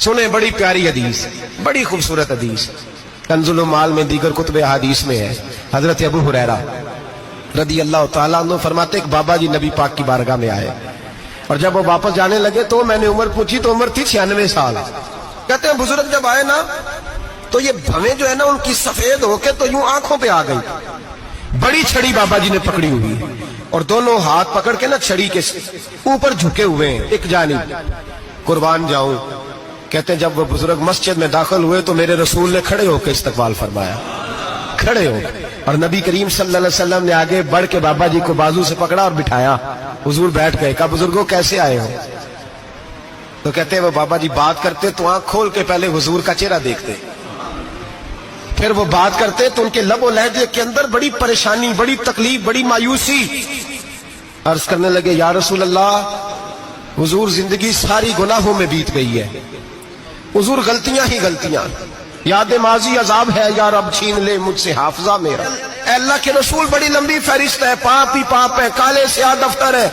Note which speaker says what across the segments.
Speaker 1: सुने बड़ी प्यारी हदीस, बड़ी खूबसूरत हदीस, कंजुल माल में दीगर कुतुब हदीस में है। हजरत अबू हुरैरा रदी अल्लाह तआला अन्हु फरमाते एक बाबा जी नबी पाक की बारगाह में आए और जब वो वापस जाने लगे तो मैंने उम्र पूछी तो उम्र थी 96 साल। कहते हैं बुजुर्ग जब आए ना तो ये भवें जो है ना उनकी सफेद होके तो यूं आंखों पे आ गई। बड़ी छड़ी बाबा जी ने पकड़ी हुई और दोनों हाथ पकड़ के ना छड़ी के ऊपर झुके हुए हैं एक जानिब, कुर्बान जाऊं। कहते हैं जब वो बुजुर्ग मस्जिद में दाखिल हुए तो मेरे रसूल ने खड़े होकर इस्तकबाल फरमाया, खड़े हो, और नबी करीम सल्लल्लाहु अलैहि वसल्लम ने आगे बढ़ के बाबा जी को बाजू से पकड़ा और बिठाया। हुजूर बैठ गए। कहा बुजुर्गों कैसे आए हो? तो कहते हैं वो बाबा जी बात करते तो आंख खोल के पहले हुजूर का चेहरा देखते, फिर वो बात करते तो उनके लबो लहजे के अंदर बड़ी परेशानी, बड़ी तकलीफ, बड़ी मायूसी। अर्ज करने लगे या रसूल अल्लाह, हुजूर जिंदगी सारी गुनाहों में बीत गई है, हुजूर गलतियां ही गलतियां, याद माजी अजाब है, यार अब छीन ले मुझसे हाफजा मेरा। अल्लाह के रसूल बड़ी लंबी फहरिस्त है, पाप ही पाप है, काले स्याह दफ्तर है।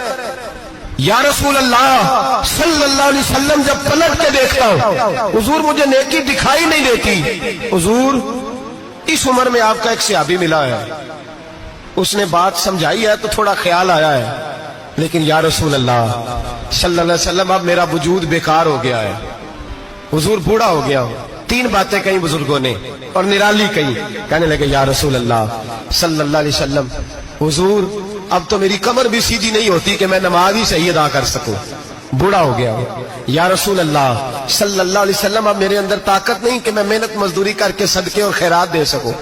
Speaker 1: या रसूल अल्लाह सल्लल्लाहु अलैहि वसल्लम जब पलट के देखता हूं हुजूर मुझे नेकी दिखाई नहीं देती। हुजूर इस उम्र में आपका एक सहाबी मिला है, उसने बात समझाई है तो थोड़ा ख्याल आया है, लेकिन या रसूल अल्लाह सल्लल्लाहु अलैहि वसल्लम अब मेरा वजूद बेकार हो गया है, हुजूर बूढ़ा हो गया हूं। तीन बातें कही बुजुर्गों ने और निराली कही। कहने लगे या रसूल अल्लाह सल्लल्लाहु अलैहि वसल्लम, हुजूर अब तो मेरी कमर भी सीधी नहीं होती कि मैं नमाज ही सही अदा कर सकूं, बूढ़ा हो गया हूं। या रसूल अल्लाह सल्लल्लाहु अलैहि वसल्लम, अब मेरे अंदर ताकत नहीं कि मैं मेहनत मजदूरी करके सदके और खैरात दे सकूं।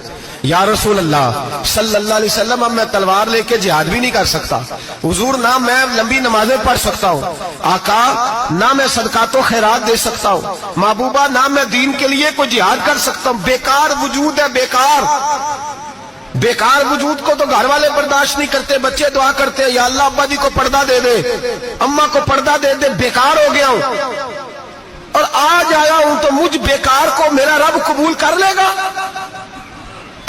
Speaker 1: या रसूल अल्लाह सल्लल्लाहु अलैहि वसल्लम, अब मैं तलवार लेके जिहाद भी नहीं कर सकता। हुजूर ना मैं लंबी नमाजें पढ़ सकता हूँ, आका ना मैं सदकातो खैरात दे सकता हूँ, महबूबा ना मैं दीन के लिए कोई जिहाद कर सकता हूँ। बेकार वजूद है, बेकार बेकार वजूद को तो घर वाले बर्दाश्त नहीं करते, बच्चे दुआ करते हैं या अल्लाह अब्बा जी को पर्दा दे दे, अम्मा को पर्दा दे दे, बेकार हो गया हूं और आज आया हूं तो मुझ बेकार को मेरा रब कबूल कर लेगा।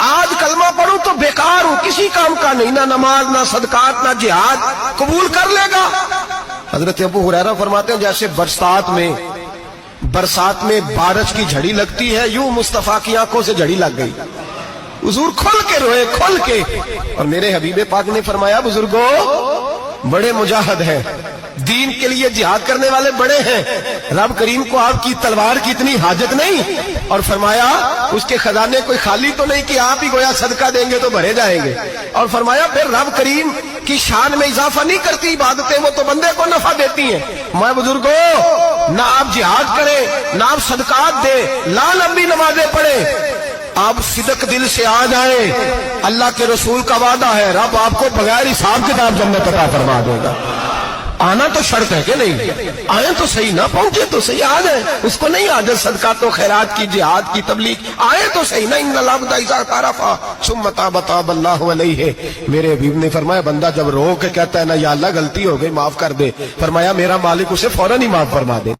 Speaker 1: आज कलमा पढ़ूं तो बेकार हूं, किसी काम का नहीं, ना नमाज ना सदकात ना जिहाद, कबूल कर लेगा। हजरत अबू हुरैरा फरमाते हैं जैसे बरसात में बारिश की झड़ी लगती है, यूं मुस्तफा की आंखों से झड़ी लग गई। हुजूर खोल के रोए, खोल के। और मेरे हबीबे पाक ने फरमाया बुजुर्गों बड़े मुजाहिद हैं, दीन के लिए जिहाद करने वाले बड़े हैं, रब करीम को आपकी तलवार की इतनी हाजत नहीं। और फरमाया उसके खजाने कोई खाली तो नहीं कि आप ही गोया सदका देंगे तो भरे जाएंगे। और फरमाया फिर रब करीम की शान में इजाफा नहीं करती इबादतें, वो तो बंदे को नफा देती हैं। मैं बुजुर्गों ना आप जिहाद करें, ना आप सदकात दे, ना लंबी नमाजें पढ़े, आप सिदक दिल से आ जाए, अल्लाह के रसूल का वादा है रब आपको बगैर हिसाब किताब जन्नत अता फरमा देगा। आना तो शर्त है कि नहीं, आए तो सही, ना पहुंचे तो सही, आ जाए, उसको नहीं आदत सदका तो खैरात की जिहाद की तबलीग, आए तो सही ना। इन अल्लाह मेरे हबीब ने फरमाया बंदा जब रो के कहता है ना या अल्लाह गलती हो गई माफ कर दे, फरमाया मेरा मालिक उसे फौरन ही माफ फरमा दे।